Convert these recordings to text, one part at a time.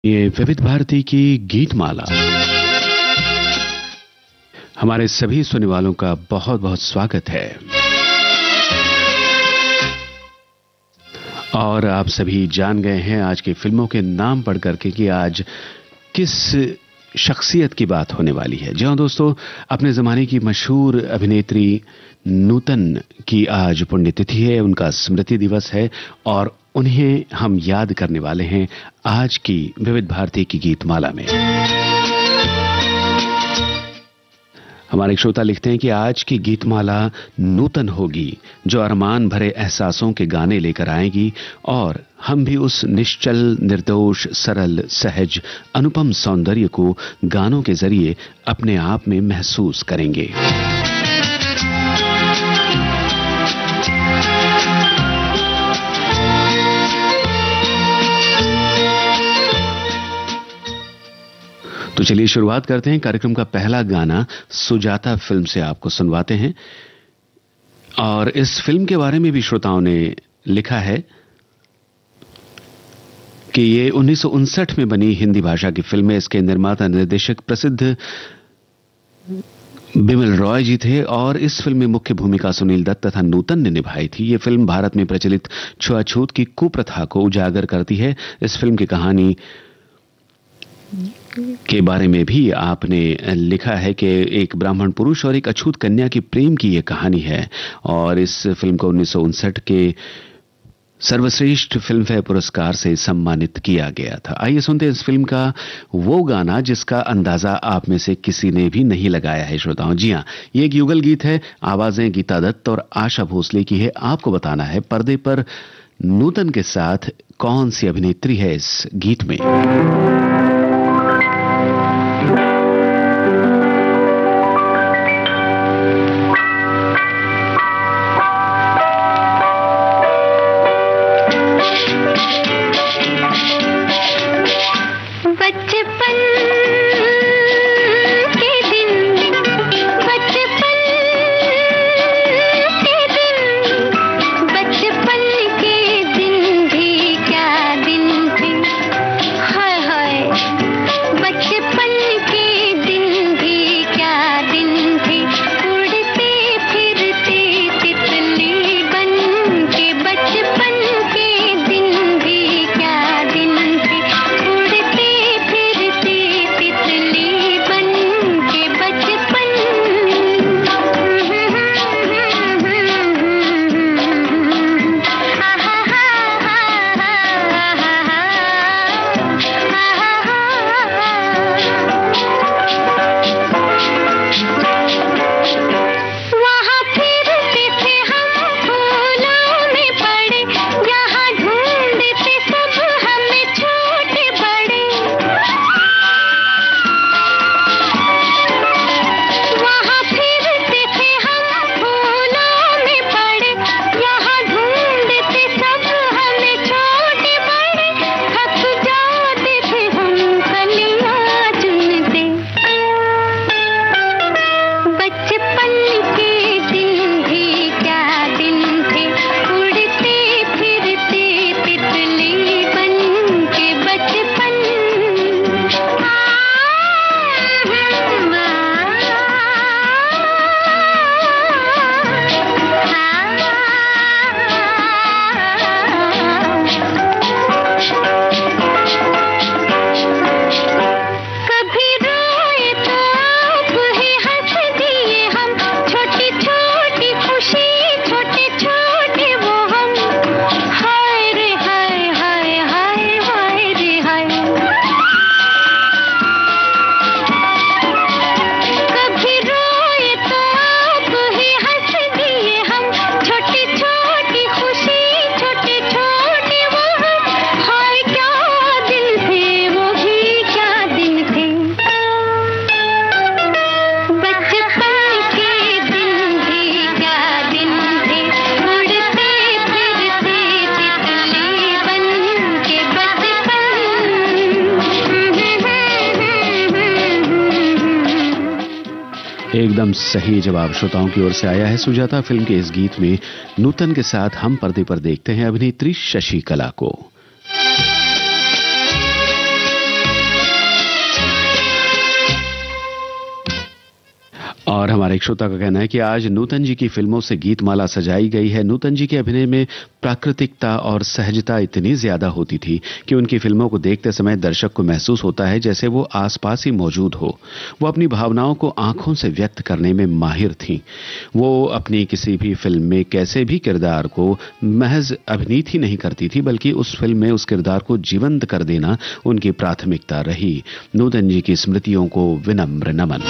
ये विविध भारती की गीतमाला हमारे सभी सुनने वालों का बहुत बहुत स्वागत है। और आप सभी जान गए हैं आज की फिल्मों के नाम पढ़ करके कि आज किस शख्सियत की बात होने वाली है। जी हाँ दोस्तों, अपने जमाने की मशहूर अभिनेत्री नूतन की आज पुण्यतिथि है, उनका स्मृति दिवस है और उन्हें हम याद करने वाले हैं आज की विविध भारती की गीतमाला में। हमारे श्रोता लिखते हैं कि आज की गीतमाला नूतन होगी, जो अरमान भरे एहसासों के गाने लेकर आएगी और हम भी उस निश्चल, निर्दोष, सरल, सहज, अनुपम सौंदर्य को गानों के जरिए अपने आप में महसूस करेंगे। तो चलिए शुरुआत करते हैं। कार्यक्रम का पहला गाना सुजाता फिल्म से आपको सुनवाते हैं और इस फिल्म के बारे में भी श्रोताओं ने लिखा है कि ये 1959 में बनी हिंदी भाषा की फिल्म है। इसके निर्माता निर्देशक प्रसिद्ध बिमल रॉय जी थे और इस फिल्म में मुख्य भूमिका सुनील दत्त तथा नूतन ने निभाई थी। ये फिल्म भारत में प्रचलित छुआछूत की कुप्रथा को उजागर करती है। इस फिल्म की कहानी के बारे में भी आपने लिखा है कि एक ब्राह्मण पुरुष और एक अछूत कन्या की प्रेम की यह कहानी है और इस फिल्म को 1959 के सर्वश्रेष्ठ फिल्म फेयर पुरस्कार से सम्मानित किया गया था। आइए सुनते हैं इस फिल्म का वो गाना जिसका अंदाजा आप में से किसी ने भी नहीं लगाया है श्रोताओं। जी हां, ये एक युगल गीत है। आवाजें गीता दत्त और आशा भोसले की है। आपको बताना है पर्दे पर नूतन के साथ कौन सी अभिनेत्री है इस गीत में। एकदम सही जवाब श्रोताओं की ओर से आया है। सुजाता फिल्म के इस गीत में नूतन के साथ हम पर्दे पर देखते हैं अभिनेत्री शशि कला को। और हमारे एक श्रोता का कहना है कि आज नूतन जी की फिल्मों से गीतमाला सजाई गई है। नूतन जी के अभिनय में प्राकृतिकता और सहजता इतनी ज्यादा होती थी कि उनकी फिल्मों को देखते समय दर्शक को महसूस होता है जैसे वो आसपास ही मौजूद हो। वो अपनी भावनाओं को आंखों से व्यक्त करने में माहिर थीं। वो अपनी किसी भी फिल्म में कैसे भी किरदार को महज अभिनीत ही नहीं करती थी, बल्कि उस फिल्म में उस किरदार को जीवंत कर देना उनकी प्राथमिकता रही। नूतन जी की स्मृतियों को विनम्र नमन।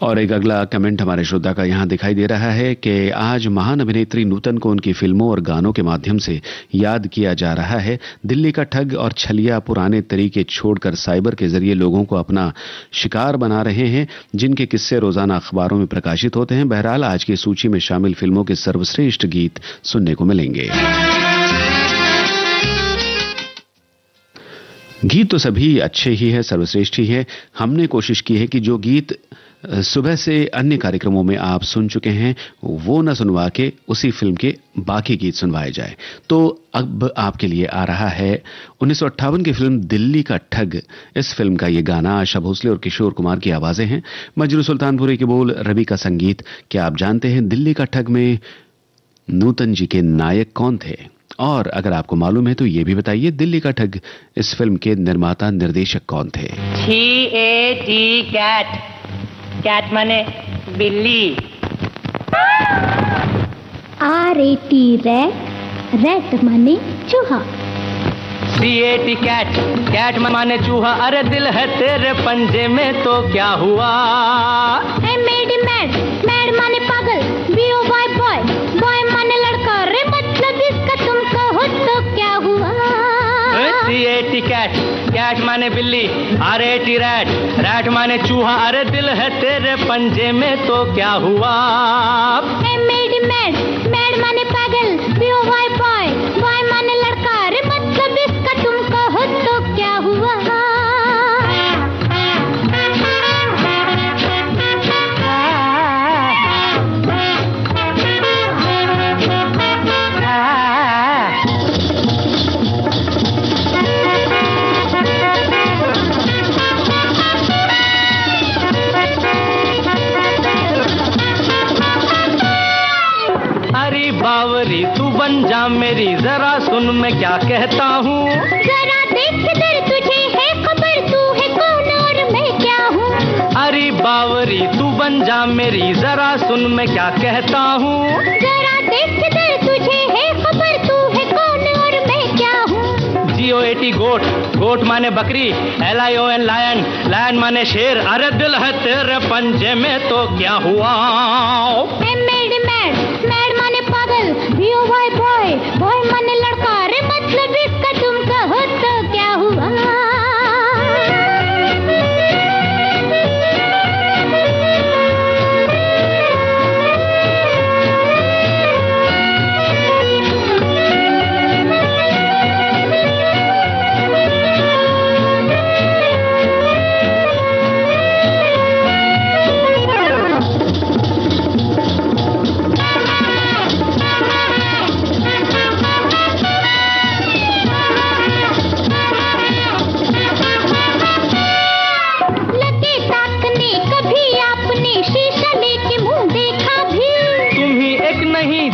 और एक अगला कमेंट हमारे श्रोता का यहां दिखाई दे रहा है कि आज महान अभिनेत्री नूतन को उनकी फिल्मों और गानों के माध्यम से याद किया जा रहा है। दिल्ली का ठग और छलिया पुराने तरीके छोड़कर साइबर के जरिए लोगों को अपना शिकार बना रहे हैं, जिनके किस्से रोजाना अखबारों में प्रकाशित होते हैं। बहरहाल आज की सूची में शामिल फिल्मों के सर्वश्रेष्ठ गीत सुनने को मिलेंगे। गीत तो सभी अच्छे ही है, सर्वश्रेष्ठ ही है। हमने कोशिश की है कि जो गीत सुबह से अन्य कार्यक्रमों में आप सुन चुके हैं वो न सुनवा के उसी फिल्म के बाकी गीत सुनवाए जाए। तो अब आपके लिए आ रहा है 1958 की फिल्म दिल्ली का ठग। इस फिल्म का ये गाना आशा भोसले और किशोर कुमार की आवाजें हैं, मजरू सुल्तानपुरी के बोल, रवि का संगीत। क्या आप जानते हैं दिल्ली का ठग में नूतन जी के नायक कौन थे? और अगर आपको मालूम है तो ये भी बताइए, दिल्ली का ठग इस फिल्म के निर्माता निर्देशक कौन थे? कैट, कैट माने बिल्ली। RAT रैट, रैट माने चूहा। CAT कैट, कैट माने चूहा। अरे दिल है तेरे पंजे में तो क्या हुआ? मैड, मैड, मैड माने पागल। BOY बॉय, बॉय माने लड़का। रे मतलब इसका तुम कहो तो क्या हुआ? CAT कैट, कैट माने बिल्ली। RAT रैट, रैट माने चूहा। अरे दिल है तेरे पंजे में तो क्या हुआ? मैड, मैड, मैड माने पागल। BOY बॉय, बॉय माने लड़का। रे मतलब इसका तुम कहो तो क्या हुआ? बावरी तू बन जा मेरी, जरा सुन मैं क्या कहता हूँ। जरा देख इधर, तुझे है खबर तू है कौन और मैं क्या हूँ। अरे बावरी तू बन जा मेरी, जरा सुन मैं क्या कहता हूँ। जरा देख इधर, तुझे है खबर तू है कौन और मैं क्या हूँ। GOAT गोट, गोट माने बकरी। LION लायन, लायन माने शेर। अरे दिल है तेरे पंजे में तो क्या हुआ? मैड, मैड, मैड माने पागल। BOY बॉय, बॉय माने लड़का। रे मतलब इसका तुम कहो तो क्या हुआ?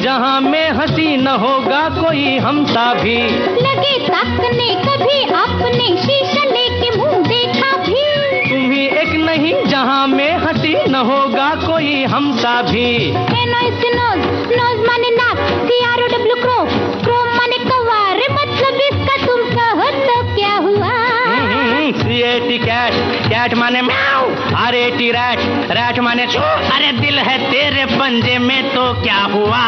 जहाँ में हंसी न होगा कोई हमसा भी। लगे ताकने कभी आपने शीशा लेके मुंह देखा भी। तुम ही एक नहीं जहाँ में हंसी न होगा कोई हमसा भी। नोज, नोज, नोज माने नाक। CROW क्रो, क्रो माने कौवा। रे मतलब इसका तुम कहो तो क्या हुआ? CAT कैट, कैट माने म्याऊ। RAT रैट, रैट माने छो। अरे दिल है तेरे पंजे में तो क्या हुआ?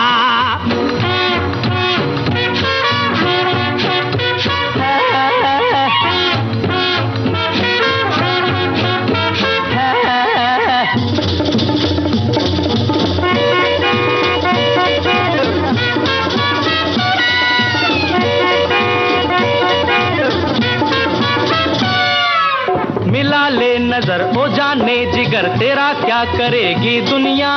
मिला ले नजर ओ जाने जिगर, तेरा क्या करेगी दुनिया।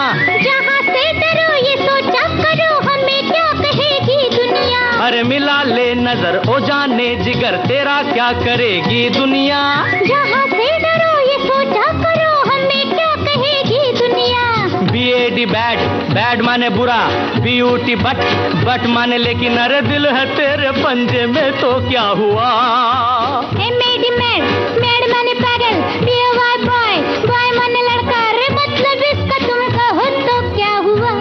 जहाँ से डरो ये सोचा करो, हम हमें क्या कहेगी दुनिया। अरे मिला ले नजर ओ जाने जिगर, तेरा क्या करेगी दुनिया। जहाँ से डरो ये सोचा करो, हमें क्या कहेगी दुनिया। BAD बैड, बैड माने बुरा, BUT बट, बट माने लेकिन, अरे दिल है तेरे पंजे में तो क्या हुआ। MAD मैड, मैड माने पागल, BOY बॉय, बॉय माने लड़का, रे मतलब इसका तुम कहो तो क्या हुआ।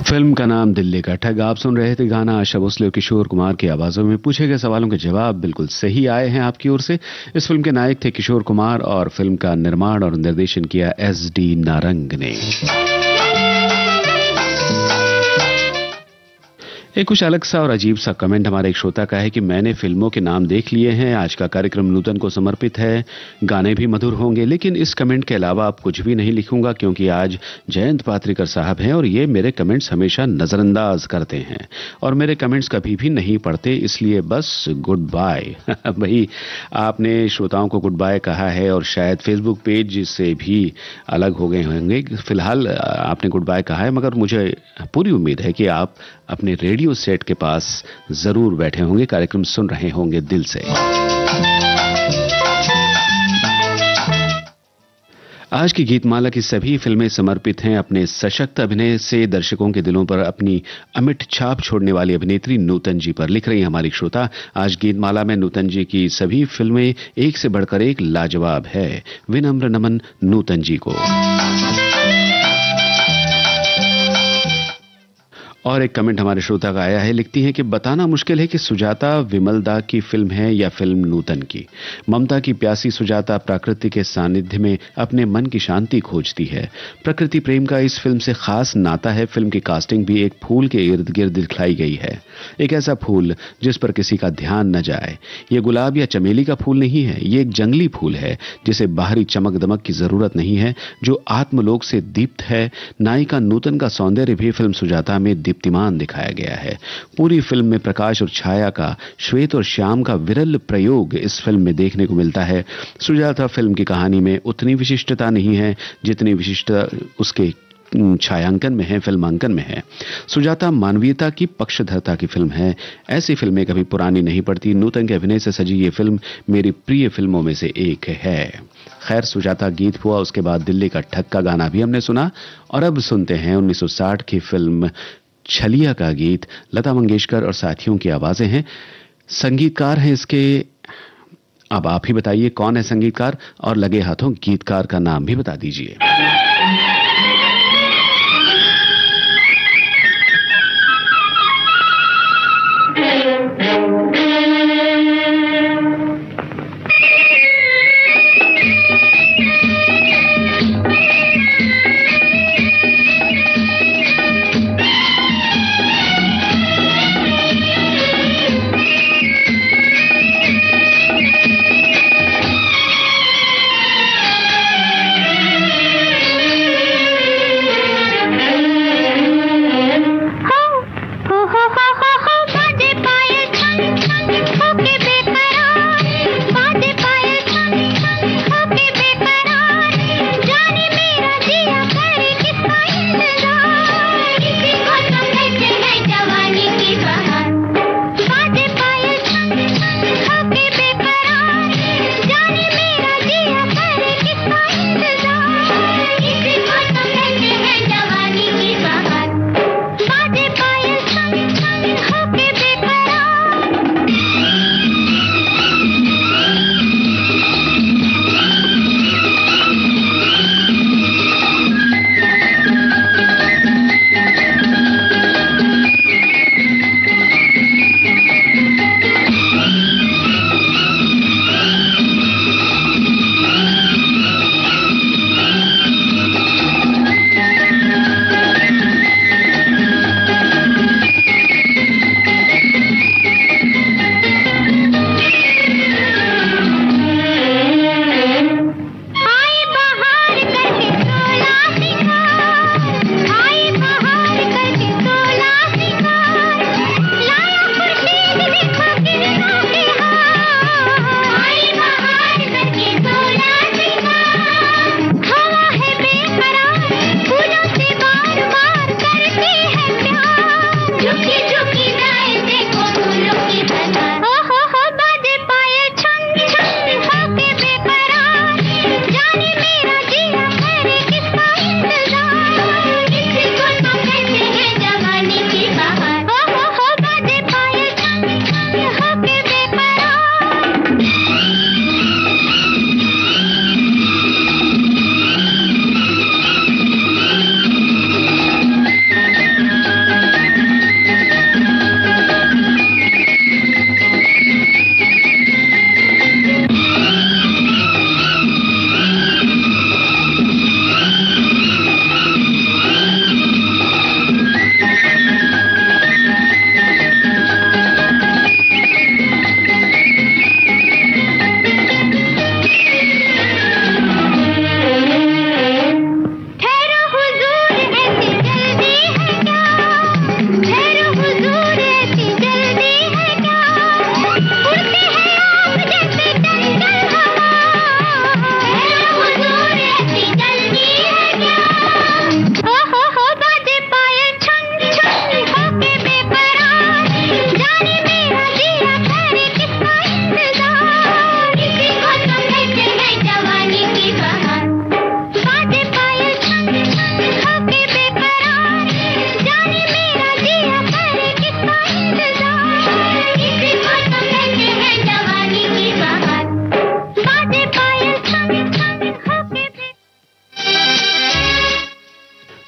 फिल्म का नाम दिल्ली का ठग। आप सुन रहे थे गाना आशा भोसले और किशोर कुमार की आवाजों में। पूछे गए सवालों के जवाब बिल्कुल सही आए हैं आपकी ओर से। इस फिल्म के नायक थे किशोर कुमार और फिल्म का निर्माण और निर्देशन किया SD नारंग ने। एक कुछ अलग सा और अजीब सा कमेंट हमारे एक श्रोता का है कि मैंने फिल्मों के नाम देख लिए हैं, आज का कार्यक्रम नूतन को समर्पित है, गाने भी मधुर होंगे, लेकिन इस कमेंट के अलावा आप कुछ भी नहीं लिखूंगा क्योंकि आज जयंत पात्रिकर साहब हैं और ये मेरे कमेंट्स हमेशा नजरअंदाज करते हैं और मेरे कमेंट्स कभी भी नहीं पढ़ते, इसलिए बस गुड बाय। भाई आपने श्रोताओं को गुड बाय कहा है और शायद फेसबुक पेज से भी अलग हो गए होंगे। फिलहाल आपने गुड बाय कहा है, मगर मुझे पूरी उम्मीद है कि आप अपने रेडियो सेट के पास जरूर बैठे होंगे, कार्यक्रम सुन रहे होंगे दिल से। आज की गीतमाला की सभी फिल्में समर्पित हैं अपने सशक्त अभिनय से दर्शकों के दिलों पर अपनी अमिट छाप छोड़ने वाली अभिनेत्री नूतन जी पर। लिख रही हैं हमारी श्रोता, आज गीतमाला में नूतन जी की सभी फिल्में एक से बढ़कर एक लाजवाब है। विनम्र नमन नूतन जी को। और एक कमेंट हमारे श्रोता का आया है, लिखती हैं कि बताना मुश्किल है कि सुजाता विमल दा की फिल्म है या फिल्म नूतन की। ममता की प्यासी सुजाता प्रकृति के सानिध्य में अपने मन की शांति खोजती है। प्रकृति प्रेम का इस फिल्म से खास नाता है। फिल्म की कास्टिंग भी एक फूल के इर्द गिर्द दिखलाई गई है, एक ऐसा फूल जिस पर किसी का ध्यान न जाए। ये गुलाब या चमेली का फूल नहीं है, ये एक जंगली फूल है जिसे बाहरी चमक दमक की जरूरत नहीं है, जो आत्मलोक से दीप्त है। नायिका नूतन का सौंदर्य भी फिल्म सुजाता में दीप्तिमान दिखाया गया है। पूरी फिल्म में प्रकाश और छाया का, श्वेत और श्याम का विरल प्रयोग इस फिल्म में देखने को मिलता है। सुजाता फिल्म की कहानी में उतनी विशिष्टता नहीं है जितनी विशिष्टता उसके छायांकन में है, फिल्मांकन में है। सुजाता मानवीयता की पक्षधरता की फिल्म है। ऐसी फिल्में कभी पुरानी नहीं पड़ती। नूतन के अभिनय से सजी ये फिल्म मेरी प्रिय फिल्मों में से एक है। खैर, सुजाता गीत हुआ, उसके बाद दिल्ली का ठग का गाना भी हमने सुना और अब सुनते हैं 1960 की फिल्म छलिया का गीत। लता मंगेशकर और साथियों की आवाजें हैं। संगीतकार हैं इसके, अब आप ही बताइए कौन है संगीतकार, और लगे हाथों गीतकार का नाम भी बता दीजिए।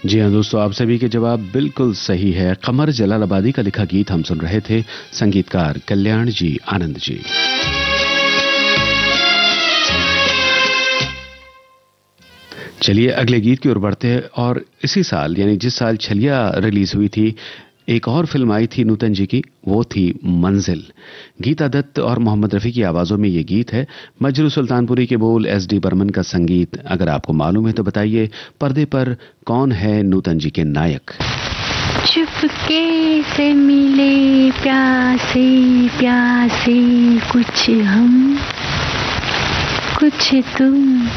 जी हाँ दोस्तों, आप सभी के जवाब बिल्कुल सही है। कमर जलालाबादी का लिखा गीत हम सुन रहे थे, संगीतकार कल्याण जी आनंद जी। चलिए अगले गीत की ओर बढ़ते हैं। और इसी साल यानी जिस साल छलिया रिलीज हुई थी, एक और फिल्म आई थी नूतन जी की, वो थी मंजिल। गीता दत्त और मोहम्मद रफी की आवाजों में ये गीत है। मजरू सुल्तानपुरी के बोल, एस.डी. बर्मन का संगीत। अगर आपको मालूम है तो बताइए, पर्दे पर कौन है नूतन जी के नायक? चुपके से मिले प्यासे प्यासे, कुछ हम कुछ तुम,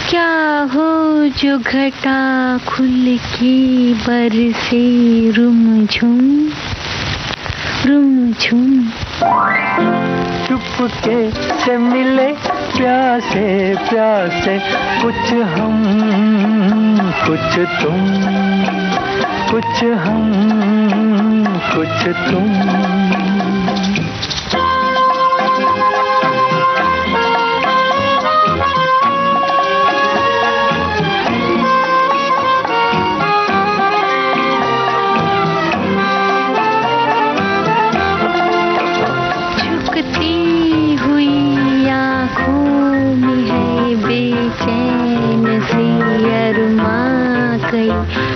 क्या हो जो घटा खुल के बरसे रुमझुम रुमझुम। चुपके से मिले प्यासे प्यासे, कुछ हम कुछ तुम, कुछ हम कुछ तुम।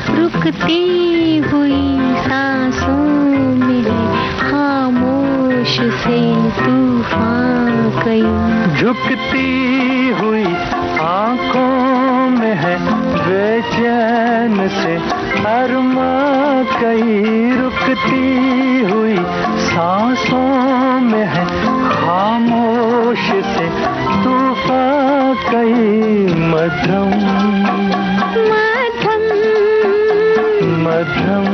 रुकती हुई सांसों में खामोश से तूफान कई, झुकती हुई आंखों में है बेचैन से अरमा कई, रुकती हुई सांसों में है खामोश से तूफान कई। मध्यम मध्यम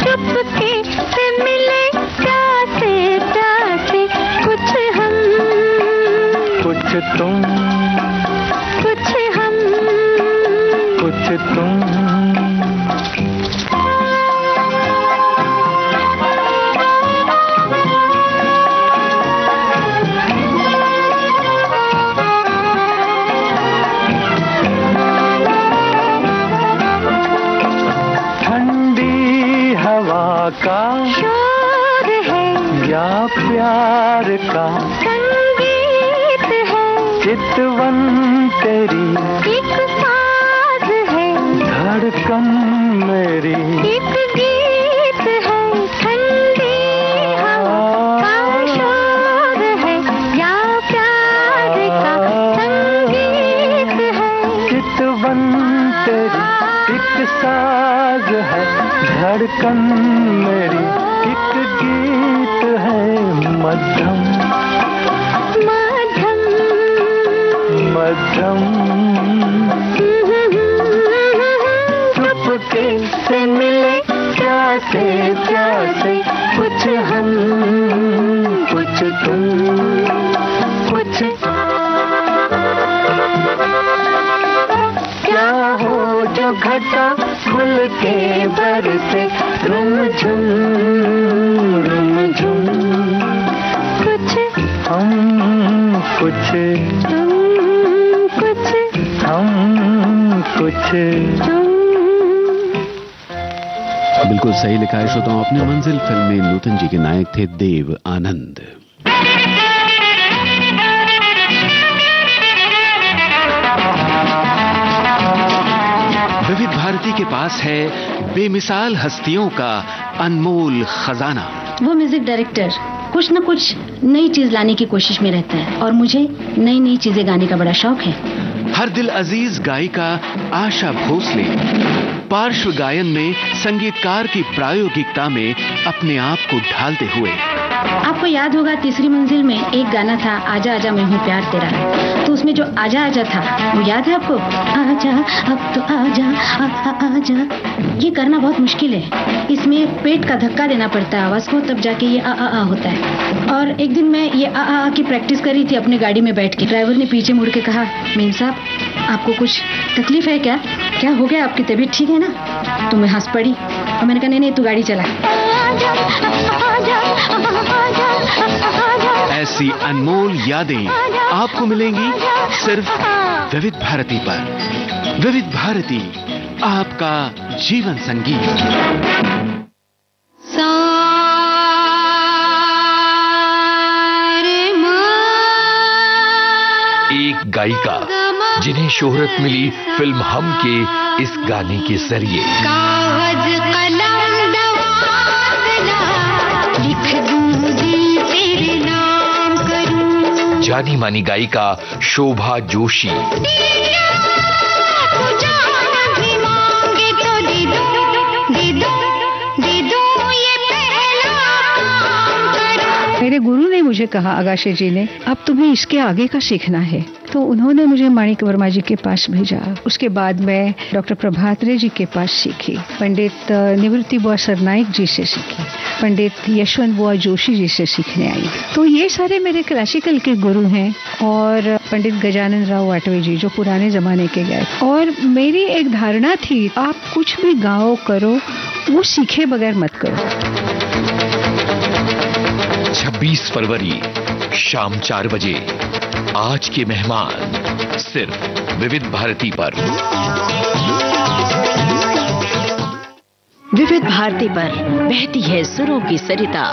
चुपके से मिले प्यासे प्यासे, कुछ हम कुछ तुम, कुछ हम कुछ तुम। का शोर है या प्यार का संगीत है, चितवन तेरी एक साज है, धड़कन मेरी एक गीत है। ठंडी हवा का शोर है या प्यार का संगीत है, चितवन तेरी एक साज है, धड़कन मेरी एक गीत है। मध्यम मध्यम मध्यम चुपके से मिले प्यासे प्यासे, कुछ हम कुछ तुम, कुछ क्या हो जो घटा खुल के बरसे रुमझुम रुमझुम। कुछ हम कुछ तुम, कुछ हम कुछ। बिल्कुल सही लिखा है श्रोताओं। अपने मंजिल फिल्म में नूतन जी के नायक थे देव आनंद। विविध भारती के पास है बेमिसाल हस्तियों का अनमोल खजाना। वो म्यूजिक डायरेक्टर कुछ न कुछ नई चीज लाने की कोशिश में रहता है और मुझे नई नई चीजें गाने का बड़ा शौक है। हर दिल अजीज गायिका आशा भोसले पार्श्व गायन में संगीतकार की प्रायोगिकता में अपने आप को ढालते हुए। आपको याद होगा तीसरी मंजिल में एक गाना था, आजा आजा मैं हूँ प्यार तेरा, तो उसमें जो आजा आजा था वो याद है आपको? आजा अब तो आजा आजा। ये करना बहुत मुश्किल है, इसमें पेट का धक्का देना पड़ता है आवाज को, तब जाके ये आ होता है। और एक दिन मैं ये आ की प्रैक्टिस कर रही थी अपने गाड़ी में बैठ के। ड्राइवर ने पीछे मुड़ के कहा, मेम साहब आपको कुछ तकलीफ है क्या? क्या हो गया, आपकी तबीयत ठीक है ना? तो मैं हंस पड़ी और मैंने कहा नहीं तू गाड़ी चला। ऐसी अनमोल यादें आपको मिलेंगी सिर्फ विविध भारती पर। विविध भारती, आपका जीवन संगीत। एक गायिका जिन्हें शोहरत मिली फिल्म हम के इस गाने के जरिए। जानी मानी गायिका शोभा जोशी। मेरे गुरु ने मुझे कहा, आगाशे जी ने, अब तुम्हें इसके आगे का सीखना है। तो उन्होंने मुझे माणिक वर्मा जी के पास भेजा। उसके बाद मैं डॉक्टर प्रभात रे जी के पास सीखी, पंडित निवृत्ति बुआ सरनाइक जी से सीखी, पंडित यशवंत बुआ जोशी जी से सीखने आई। तो ये सारे मेरे क्लासिकल के गुरु हैं। और पंडित गजानन राव वाटवे जी, जो पुराने जमाने के गायक। और मेरी एक धारणा थी, आप कुछ भी गाओ करो, वो सीखे बगैर मत करो। 26 फरवरी शाम 4 बजे आज के मेहमान सिर्फ विविध भारती पर। विविध भारती पर बहती है सुरों की सरिता।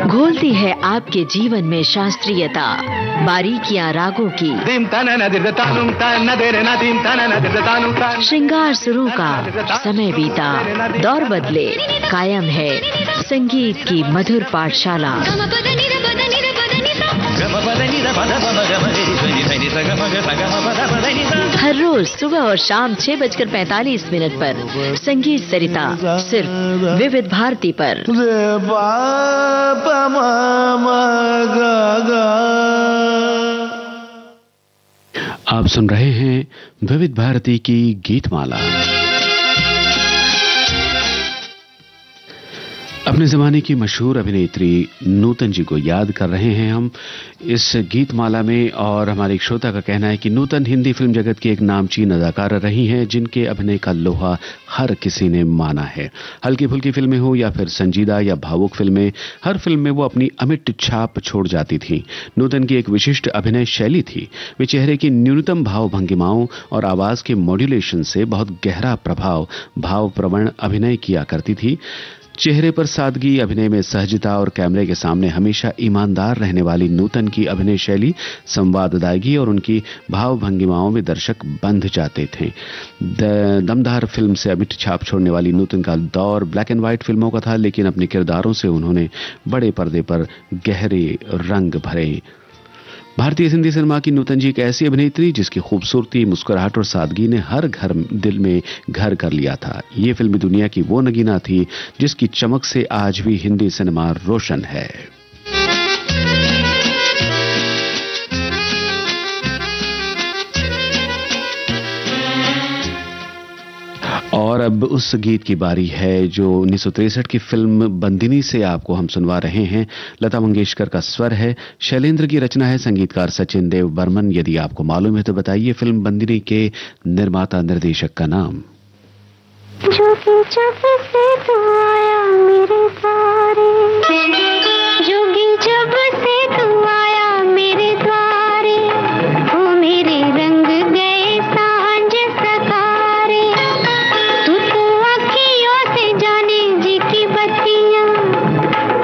घोलती है आपके जीवन में शास्त्रीयता, बारीकियां रागों की। श्रृंगार सुरों का समय बीता, दौर बदले, कायम है संगीत की मधुर पाठशाला। हर रोज सुबह और शाम 6:45 पर संगीत सरिता सिर्फ विविध भारती पर। आप सुन रहे हैं विविध भारती की गीतमाला। अपने जमाने की मशहूर अभिनेत्री नूतन जी को याद कर रहे हैं हम इस गीतमाला में। और हमारे एक श्रोता का कहना है कि नूतन हिंदी फिल्म जगत की एक नामचीन अदाकारा रही हैं, जिनके अभिनय का लोहा हर किसी ने माना है। हल्की फुल्की फिल्में हो या फिर संजीदा या भावुक फिल्में, हर फिल्म में वो अपनी अमिट छाप छोड़ जाती थी। नूतन की एक विशिष्ट अभिनय शैली थी। वे चेहरे की न्यूनतम भाव भंगिमाओं और आवाज के मॉड्यूलेशन से बहुत गहरा प्रभाव, भावप्रवण अभिनय किया करती थी। चेहरे पर सादगी, अभिनय में सहजता और कैमरे के सामने हमेशा ईमानदार रहने वाली नूतन की अभिनय शैली, संवाददायगी और उनकी भाव भंगिमाओं में दर्शक बंध जाते थे। दमदार फिल्म से अमिट छाप छोड़ने वाली नूतन का दौर ब्लैक एंड व्हाइट फिल्मों का था, लेकिन अपने किरदारों से उन्होंने बड़े पर्दे पर गहरे रंग भरे। भारतीय हिंदी सिनेमा की नूतन जी एक ऐसी अभिनेत्री जिसकी खूबसूरती, मुस्कुराहट और सादगी ने हर घर दिल में घर कर लिया था। ये फिल्मी दुनिया की वो नगीना थी जिसकी चमक से आज भी हिंदी सिनेमा रोशन है। और अब उस गीत की बारी है जो 1963 की फिल्म बंदिनी से आपको हम सुनवा रहे हैं। लता मंगेशकर का स्वर है, शैलेंद्र की रचना है, संगीतकार सचिन देव बर्मन। यदि आपको मालूम है तो बताइए फिल्म बंदिनी के निर्माता निर्देशक का नाम। जो कि जब से तू आया मेरे द्वारे, जोगी जब से तू आया मेरे द्वारे, वो मेरे रंग गए सांझ सकारे। तू तो अखियों से जाने जी की बत्तियां,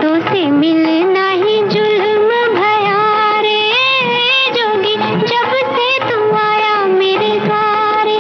तो से मिलना ही जुल्म भया रे। जोगी जब से तू आया मेरे द्वारे।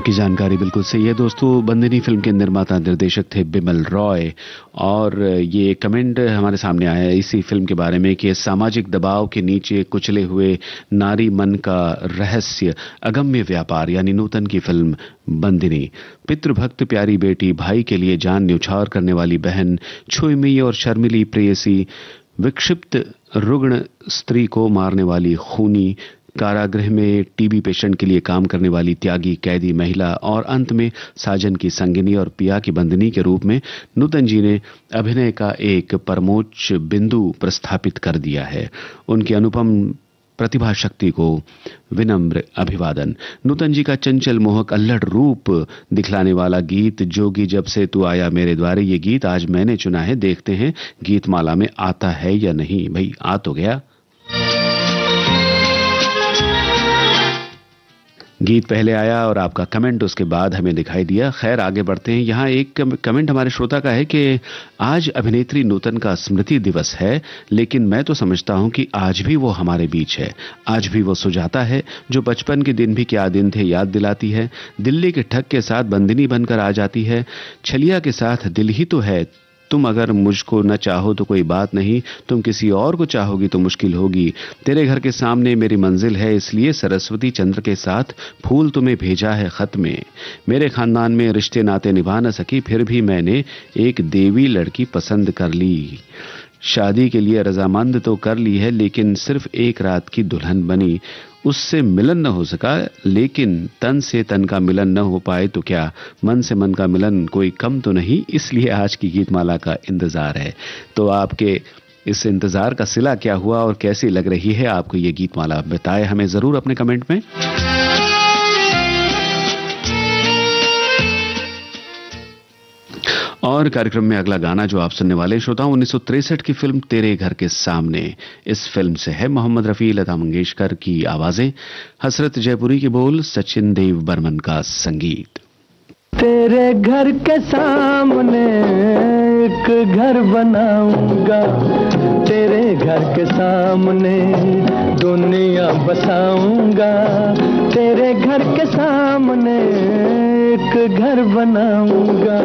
आपकी जानकारी बिल्कुल सही है दोस्तों। बंदिनी फिल्म के निर्माता निर्देशक थे बिमल रॉय और ये कमेंट हमारे सामने आया है इसी फिल्म के बारे में कि सामाजिक दबाव के नीचे कुचले हुए नारी मन का रहस्य अगम्य व्यापार यानी नूतन की फिल्म बंदिनी। पितृभक्त प्यारी बेटी, भाई के लिए जान न्यौछावर करने वाली बहन, छुईमी और शर्मिली प्रेयसी, विक्षिप्त रुग्ण स्त्री को मारने वाली खूनी, कारागृह में टीबी पेशेंट के लिए काम करने वाली त्यागी कैदी महिला और अंत में साजन की संगिनी और पिया की बंदिनी के रूप में नूतन जी ने अभिनय का एक परमोच्च बिंदु प्रस्थापित कर दिया है। उनकी अनुपम प्रतिभा शक्ति को विनम्र अभिवादन। नूतन जी का चंचल मोहक अल्लड़ रूप दिखलाने वाला गीत जोगी जब से तू आया मेरे द्वारे, ये गीत आज मैंने चुना है। देखते हैं गीत माला में आता है या नहीं। भाई आ तो गया। गीत पहले आया और आपका कमेंट उसके बाद हमें दिखाई दिया। खैर आगे बढ़ते हैं। यहाँ एक कमेंट हमारे श्रोता का है कि आज अभिनेत्री नूतन का स्मृति दिवस है, लेकिन मैं तो समझता हूं कि आज भी वो हमारे बीच है। आज भी वो सुजाता है जो बचपन के दिन भी क्या दिन थे याद दिलाती है। दिल्ली के ठग के साथ बंदिनी बनकर आ जाती है। छलिया के साथ दिल ही तो है, तुम अगर मुझको न चाहो तो कोई बात नहीं, तुम किसी और को चाहोगी तो मुश्किल होगी। तेरे घर के सामने मेरी मंजिल है, इसलिए सरस्वती चंद्र के साथ फूल तुम्हें भेजा है खत में। मेरे खानदान में रिश्ते नाते निभा न सकी, फिर भी मैंने एक देवी लड़की पसंद कर ली। शादी के लिए रजामंद तो कर ली है, लेकिन सिर्फ एक रात की दुल्हन बनी। उससे मिलन न हो सका, लेकिन तन से तन का मिलन न हो पाए तो क्या मन से मन का मिलन कोई कम तो नहीं। इसलिए आज की गीतमाला का इंतजार है। तो आपके इस इंतजार का सिला क्या हुआ और कैसी लग रही है आपको ये गीतमाला, बताएं हमें जरूर अपने कमेंट में। और कार्यक्रम में अगला गाना जो आप सुनने वाले श्रोताओं 1963 की फिल्म तेरे घर के सामने। इस फिल्म से है मोहम्मद रफी, लता मंगेशकर की आवाजें, हसरत जयपुरी के बोल, सचिन देव बर्मन का संगीत। तेरे घर के सामने एक घर बनाऊंगा, तेरे घर के सामने दुनिया बसाऊंगा। तेरे घर के सामने एक घर बनाऊंगा,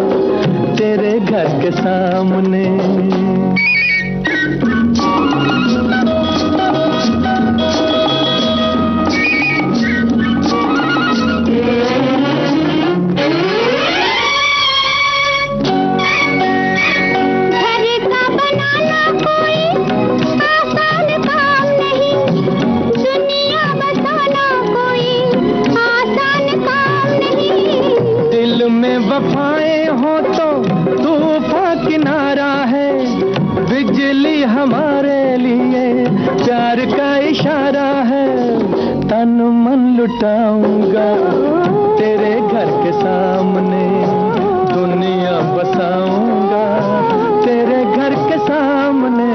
तेरे घर के सामने। वफाएं हो तो तूफान किनारा है, बिजली हमारे लिए प्यार का इशारा है। तन मन लुटाऊंगा, तेरे घर के सामने दुनिया बसाऊंगा। तेरे घर के सामने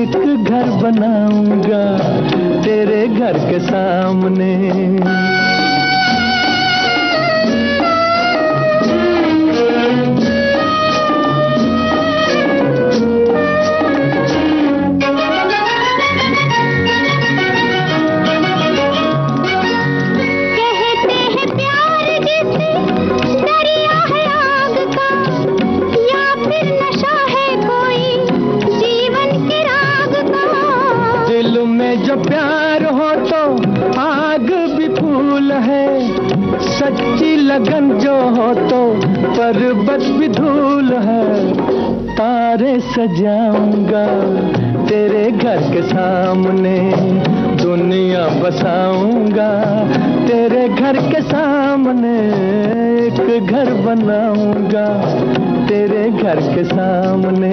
एक घर बनाऊंगा, तेरे घर के सामने। जो प्यार हो तो आग भी फूल है, सच्ची लगन जो हो तो पर्वत भी धूल है। तारे सजाऊंगा, तेरे घर के सामने दुनिया बसाऊंगा। तेरे घर के सामने एक घर बनाऊंगा, तेरे घर के सामने।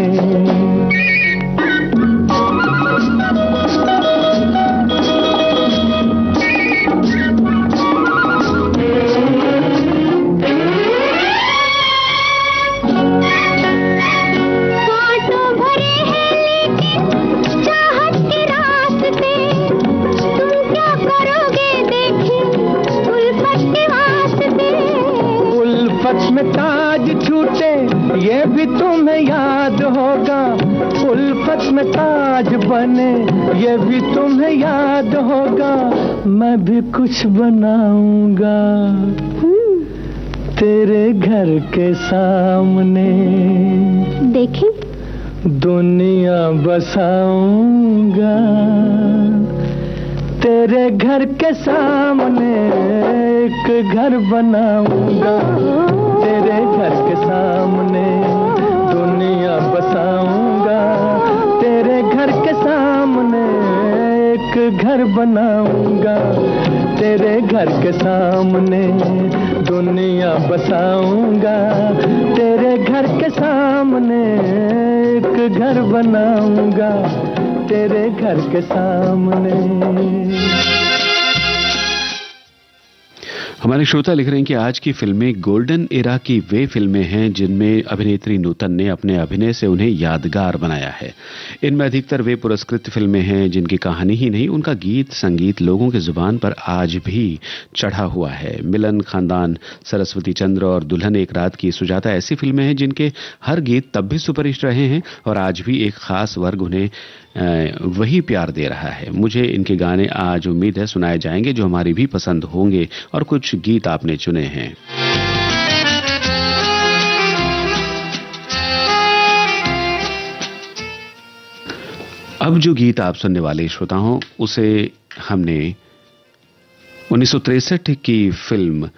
में ताज छूटे ये भी तुम्हें याद होगा, उल्फत में ताज बने ये भी तुम्हें याद होगा। मैं भी कुछ बनाऊंगा। तेरे घर के सामने देखी दुनिया बसाऊंगा, तेरे घर के सामने एक घर बनाऊंगा, तेरे घर के सामने दुनिया बसाऊंगा, तेरे घर के सामने एक घर बनाऊंगा, तेरे घर के सामने दुनिया बसाऊंगा, तेरे घर के सामने एक घर बनाऊंगा, तेरे घर के सामने। हमारे श्रोता लिख रहे हैं कि आज की फिल्में गोल्डन एरा की वे फिल्में हैं जिनमें अभिनेत्री नूतन ने अपने अभिनय से उन्हें यादगार बनाया है। इनमें अधिकतर वे पुरस्कृत फिल्में हैं जिनकी कहानी ही नहीं, उनका गीत संगीत लोगों की जुबान पर आज भी चढ़ा हुआ है। मिलन, खानदान, सरस्वती चंद्र और दुल्हन एक रात की सुजाता ऐसी फिल्में हैं जिनके हर गीत तब भी सुपरहिट रहे हैं और आज भी एक खास वर्ग उन्हें वही प्यार दे रहा है। मुझे इनके गाने आज उम्मीद है सुनाए जाएंगे जो हमारी भी पसंद होंगे और कुछ गीत आपने चुने हैं। अब जो गीत आप सुनने वाले श्रोता हो उसे हमने 1963 की फिल्म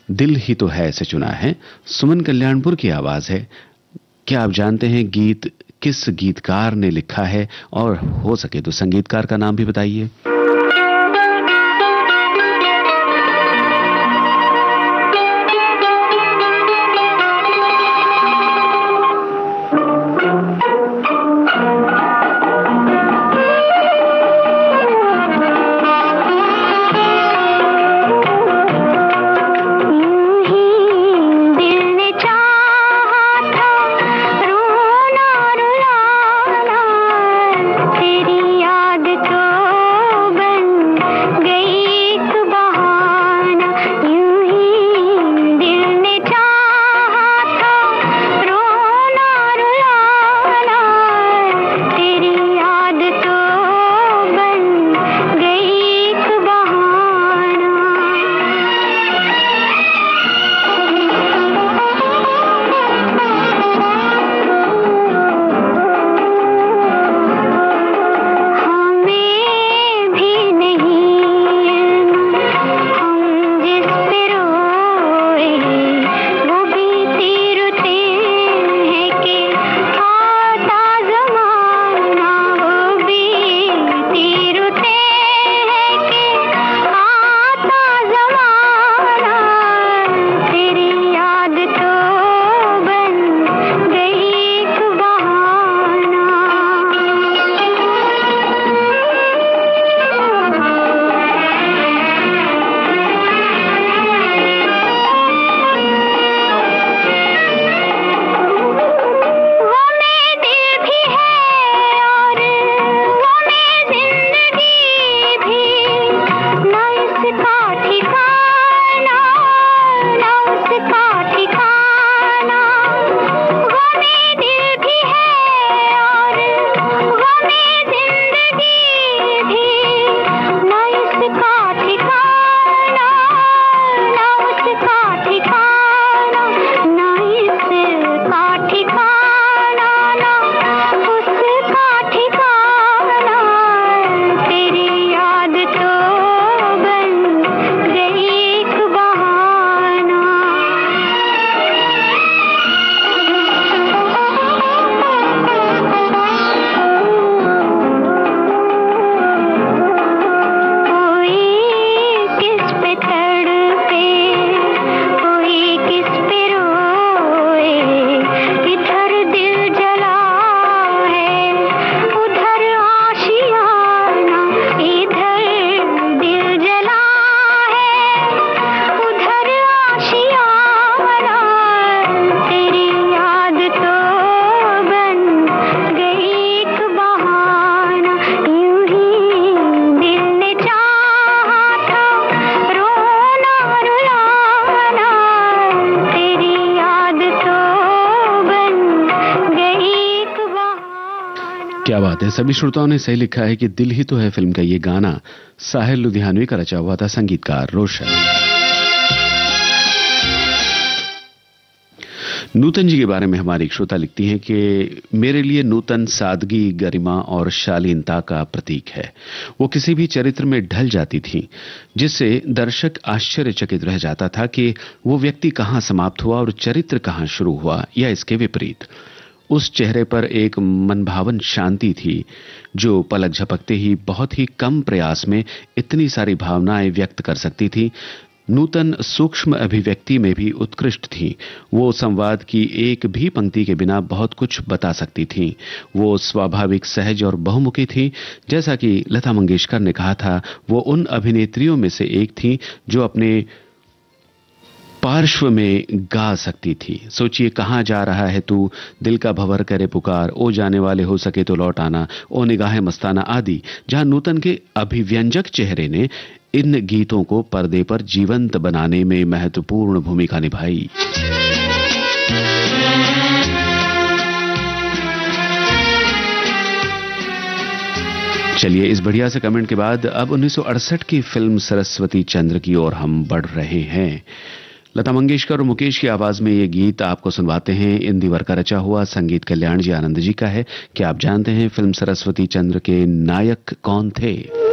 दिल ही तो है से चुना है। सुमन कल्याणपुर की आवाज है। क्या आप जानते हैं गीत किस गीतकार ने लिखा है और हो सके तो संगीतकार का नाम भी बताइए। क्या बात है, सभी श्रोताओं ने सही लिखा है कि दिल ही तो है फिल्म का ये गाना साहिल लुधियानवी का रचा हुआ था, संगीतकार रोशन। नूतन जी के बारे में हमारी एक श्रोता लिखती हैं कि मेरे लिए नूतन सादगी, गरिमा और शालीनता का प्रतीक है। वो किसी भी चरित्र में ढल जाती थी, जिससे दर्शक आश्चर्यचकित रह जाता था कि वो व्यक्ति कहां समाप्त हुआ और चरित्र कहां शुरू हुआ, या इसके विपरीत। उस चेहरे पर एक मनभावन शांति थी जो पलक झपकते ही बहुत ही कम प्रयास में इतनी सारी भावनाएं व्यक्त कर सकती थी। नूतन सूक्ष्म अभिव्यक्ति में भी उत्कृष्ट थी। वो संवाद की एक भी पंक्ति के बिना बहुत कुछ बता सकती थी। वो स्वाभाविक, सहज और बहुमुखी थी। जैसा कि लता मंगेशकर ने कहा था, वो उन अभिनेत्रियों में से एक थी जो अपने पार्श्व में गा सकती थी। सोचिए, कहां जा रहा है तू, दिल का भंवर करे पुकार, ओ जाने वाले हो सके तो लौट आना, ओ निगाहे मस्ताना आदि, जहां नूतन के अभिव्यंजक चेहरे ने इन गीतों को पर्दे पर जीवंत बनाने में महत्वपूर्ण भूमिका निभाई। चलिए, इस बढ़िया से कमेंट के बाद अब 1968 की फिल्म सरस्वती चंद्र की ओर हम बढ़ रहे हैं। लता मंगेशकर और मुकेश की आवाज में ये गीत आपको सुनवाते हैं। इंदिवर का रचा हुआ, संगीत कल्याण जी आनंद जी का है। क्या आप जानते हैं फिल्म सरस्वती चंद्र के नायक कौन थे?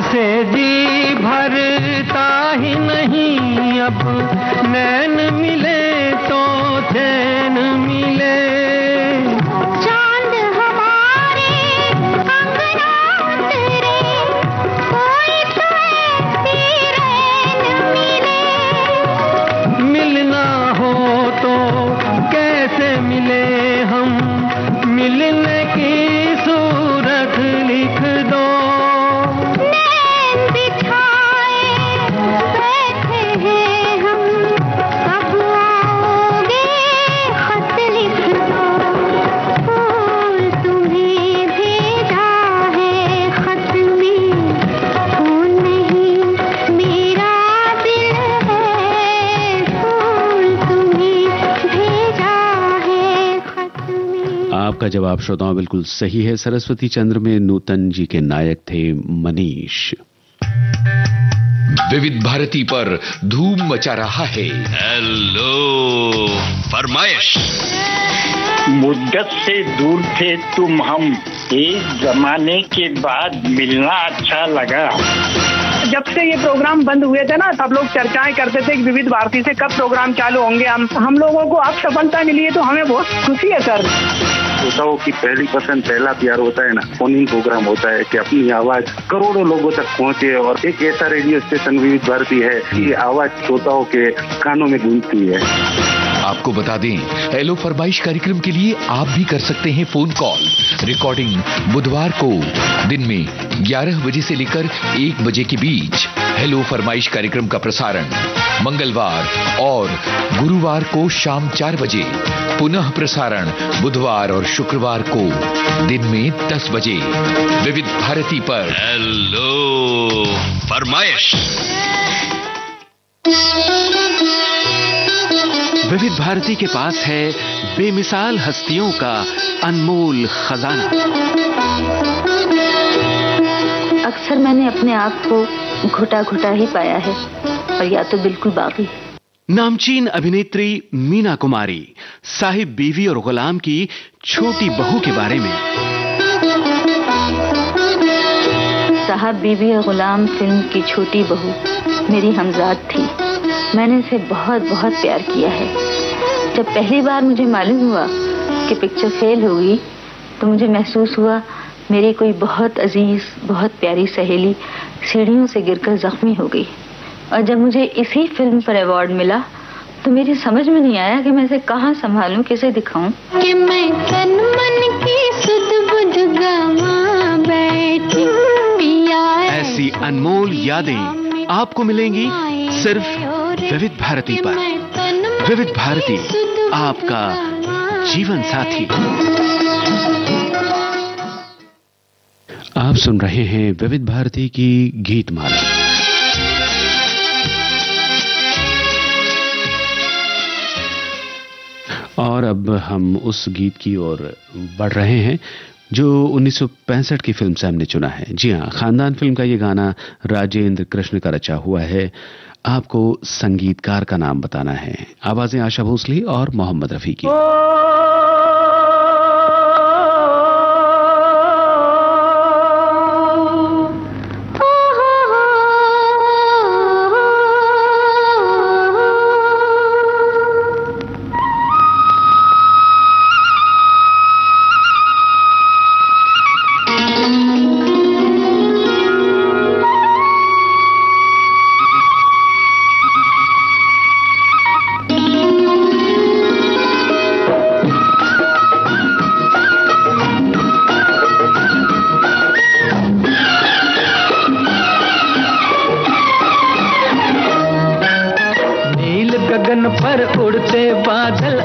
से जी भरता ही नहीं, अब नैन मिले तो चैन मिले। चांद हमारे अंगना उतरे, कोई तो ऐसी रैन मिले। मिलना हो तो कैसे मिले हम, मिलने की सूरत लिख दो। आपका जवाब श्रोताओं बिल्कुल सही है। सरस्वती चंद्र में नूतन जी के नायक थे मनीष। विविध भारती पर धूम मचा रहा है हेलो फरमाइश। मुद्दत से दूर थे तुम हम, एक जमाने के बाद मिलना अच्छा लगा। जब से ये प्रोग्राम बंद हुए थे ना, सब लोग चर्चाएं करते थे कि विविध भारती से कब प्रोग्राम चालू होंगे। हम लोगों को अब सफलता मिली है तो हमें बहुत खुशी है सर। श्रोताओं की पहली पसंद, पहला प्यार होता है ना, फोन इन प्रोग्राम होता है कि अपनी आवाज करोड़ों लोगों तक पहुंचे। और एक ऐसा रेडियो स्टेशन विविध भारती है कि आवाज श्रोताओं के कानों में गूंजती है। आपको बता दें, हेलो फरमाइश कार्यक्रम के लिए आप भी कर सकते हैं फोन कॉल। रिकॉर्डिंग बुधवार को दिन में 11 बजे से लेकर 1 बजे के बीच। हेलो फरमाइश कार्यक्रम का प्रसारण मंगलवार और गुरुवार को शाम 4 बजे। पुनः प्रसारण बुधवार और शुक्रवार को दिन में 10 बजे विविध भारती पर। हेलो फरमाइश। विविध भारती के पास है बेमिसाल हस्तियों का अनमोल खजाना। अक्सर मैंने अपने आप को घुटा घुटा ही पाया है, और या तो बिल्कुल बाकी। नामचीन अभिनेत्री मीना कुमारी साहिब बीवी और गुलाम की छोटी बहू के बारे में। साहब बीवी और गुलाम फिल्म की छोटी बहू मेरी हमजाद थी। मैंने इसे बहुत बहुत प्यार किया है। जब पहली बार मुझे मालूम हुआ कि पिक्चर फेल होगी, तो मुझे महसूस हुआ मेरी कोई बहुत अजीज, बहुत प्यारी सहेली सीढ़ियों से गिरकर जख्मी हो गई। और जब मुझे इसी फिल्म पर अवार्ड मिला, तो मेरी समझ में नहीं आया कि मैं इसे कहाँ संभालूं, किसे दिखाऊं। कि मैं तन मन की सुध बुध गवा बैठी पिया। ऐसी अनमोल यादें आपको मिलेंगी सिर्फ विविध भारती पर। विविध भारती, आपका जीवन साथी। आप सुन रहे हैं विविध भारती की गीतमाला। और अब हम उस गीत की ओर बढ़ रहे हैं जो 1965 की फिल्म से हमने चुना है। जी हाँ, खानदान फिल्म का ये गाना राजेंद्र कृष्ण का रचा हुआ है। आपको संगीतकार का नाम बताना है। आवाजें आशा भोसले और मोहम्मद रफी की। पर उड़ते बादल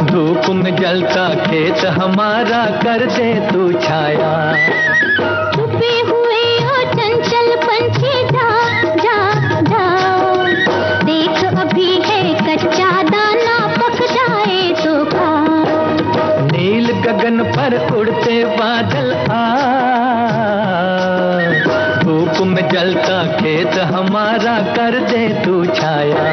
धूप में जलता खेत हमारा कर दे तू छाया। छुपे हुए हो चंचल पंछी जा जा जा, देख अभी है कच्चा दाना पक जाए तो खा। नील गगन पर उड़ते बादल धूप में जलता खेत हमारा कर दे तू छाया।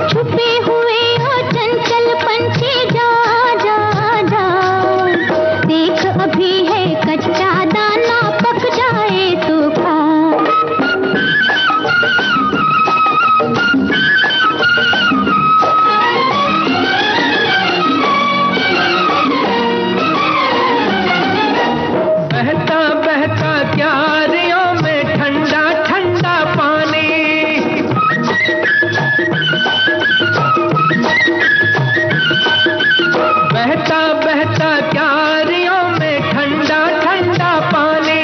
छुपे हुए हो चंचल पंछी जा जा जा, देख अभी है कच्चा दाना पक जाए तो खा। बहता बहता क्यारियों में ठंडा ठंडा पानी, बहता बहता क्यारियों में ठंडा ठंडा पानी।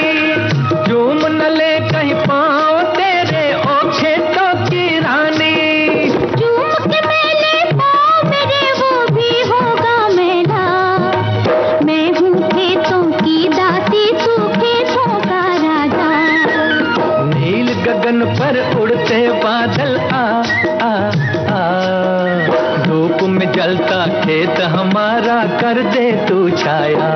झूम न ले कहीं पाँव तेरे ओ खेतों की रानी। झूम के मेले पाँव मेरे वो भी होगा मेला। मैं हूँ खेतों की दासी, तू खेतों का राजा। नील गगन पर उड़ते बादल धूप में जलता खेत हमारा कर दे तू छाया।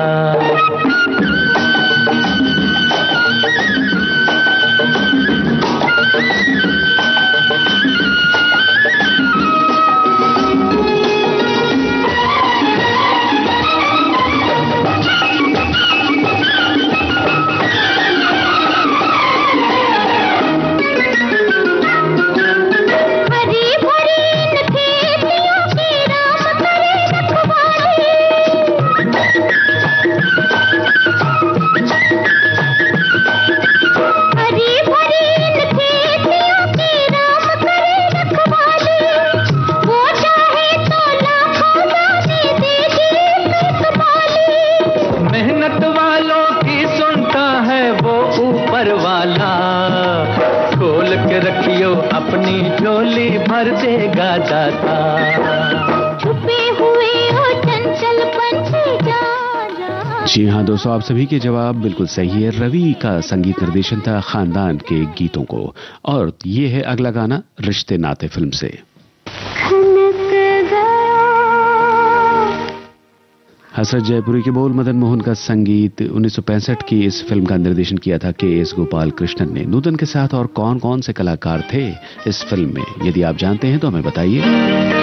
अपनी झोली भर देगा दाता। छुपे हुए हो चंचल पंछी जा जा। जी हाँ दोस्तों, आप सभी के जवाब बिल्कुल सही है। रवि का संगीत निर्देशन था खानदान के गीतों को। और ये है अगला गाना रिश्ते नाते फिल्म से। हसरत जयपुरी के बोल, मदन मोहन का संगीत। 1965 की इस फिल्म का निर्देशन किया था के.एस. गोपाल कृष्णन ने। नूतन के साथ और कौन कौन से कलाकार थे इस फिल्म में, यदि आप जानते हैं तो हमें बताइए।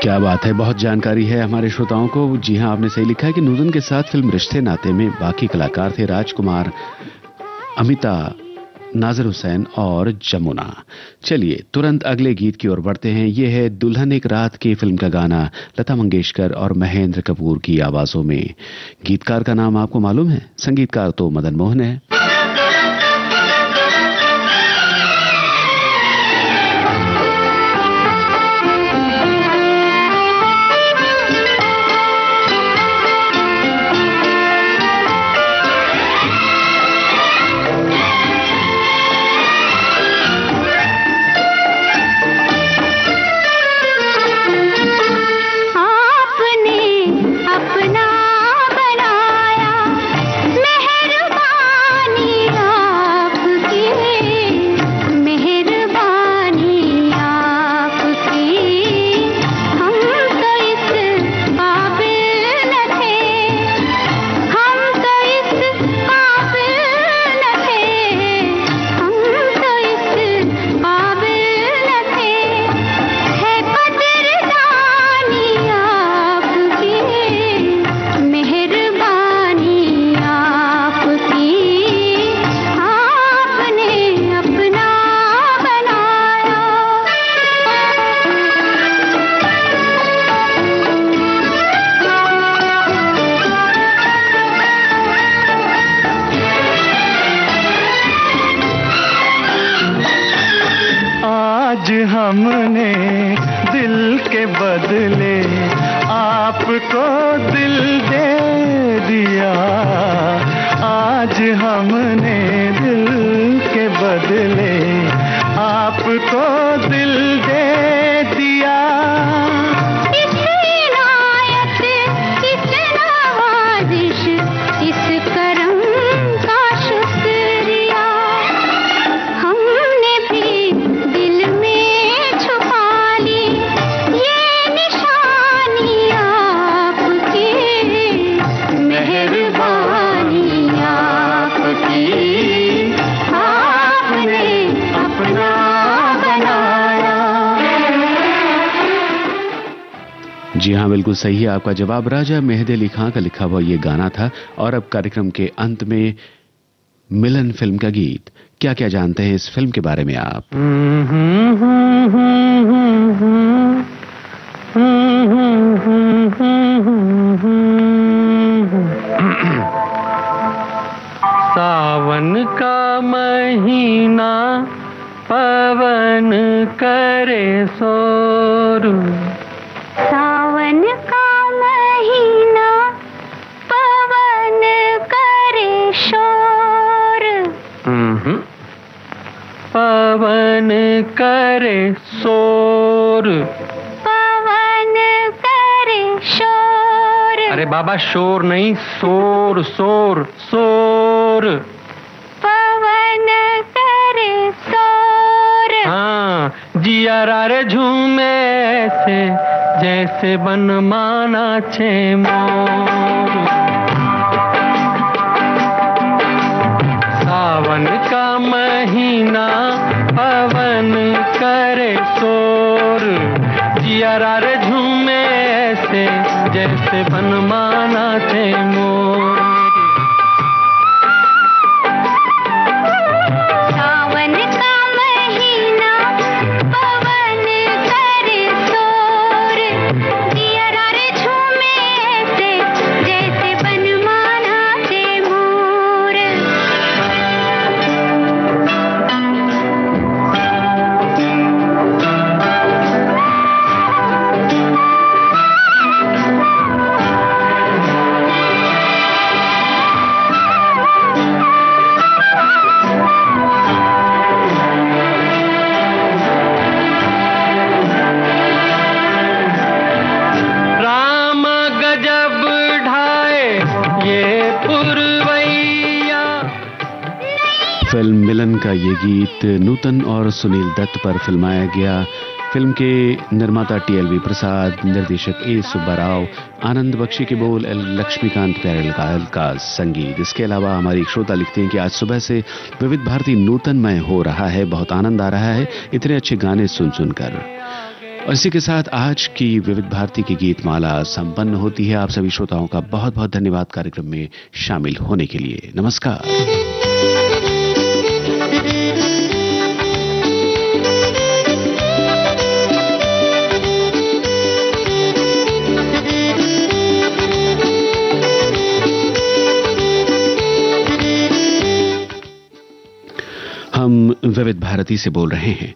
क्या बात है, बहुत जानकारी है हमारे श्रोताओं को। जी हाँ, आपने सही लिखा है कि नूतन के साथ फिल्म रिश्ते नाते में बाकी कलाकार थे राजकुमार, अमिता, नाज़िर हुसैन और जमुना। चलिए तुरंत अगले गीत की ओर बढ़ते हैं। ये है दुल्हन एक रात की फिल्म का गाना, लता मंगेशकर और महेंद्र कपूर की आवाजों में। गीतकार का नाम आपको मालूम है? संगीतकार तो मदन मोहन है। अपना बनाया मेहरबानी हमने दिल के बदले आपको दिल दे दिया, आज हमने दिल के बदले आपको दिल दे दिया। इस इनायत, इस नवाजिश, इस करम का शुक्रिया हमने भी दिल में छुपा ली, ये निशानी आपकी, मेहरबानी आपकी, आपने अपना बनाया। जी हाँ, बिल्कुल सही है आपका जवाब। राजा मेहदी अली खां का लिखा हुआ ये गाना था। और अब कार्यक्रम के अंत में मिलन फिल्म का गीत। क्या क्या जानते हैं इस फिल्म के बारे में आप? सावन का महीना पवन करे शोर, सावन का महीना पवन करे शोर, पवन करे शोर, पवन करे शोर। अरे बाबा शोर नहीं, शोर शोर शोर। पवन करे शोर। हाँ, जिया रे झूमे ऐसे जैसे बन माना छे मोर। सावन का महीना पवन करे शोर, जिया रे झूमे ऐसे जैसे बन माना छे मोर। सावन का महीना पवन करे शोर, जिया रे झूमे ऐसे जैसे बन माना छे मोर। राम गजब ढाए ये पुरवैया। फिल्म मिलन का ये गीत नूतन और सुनील दत्त पर फिल्माया गया। फिल्म के निर्माता टीएलवी प्रसाद, निर्देशक ए सुब्बा राव, आनंद बख्शी के बोल, लक्ष्मीकांत प्यारेलाल का संगीत। इसके अलावा हमारी श्रोता लिखते हैं कि आज सुबह से विविध भारती नूतनमय हो रहा है, बहुत आनंद आ रहा है इतने अच्छे गाने सुन सुनकर। और इसी के साथ आज की विविध भारती की गीत माला संपन्न होती है। आप सभी श्रोताओं का बहुत बहुत धन्यवाद कार्यक्रम में शामिल होने के लिए। नमस्कार। हम विविध भारती से बोल रहे हैं।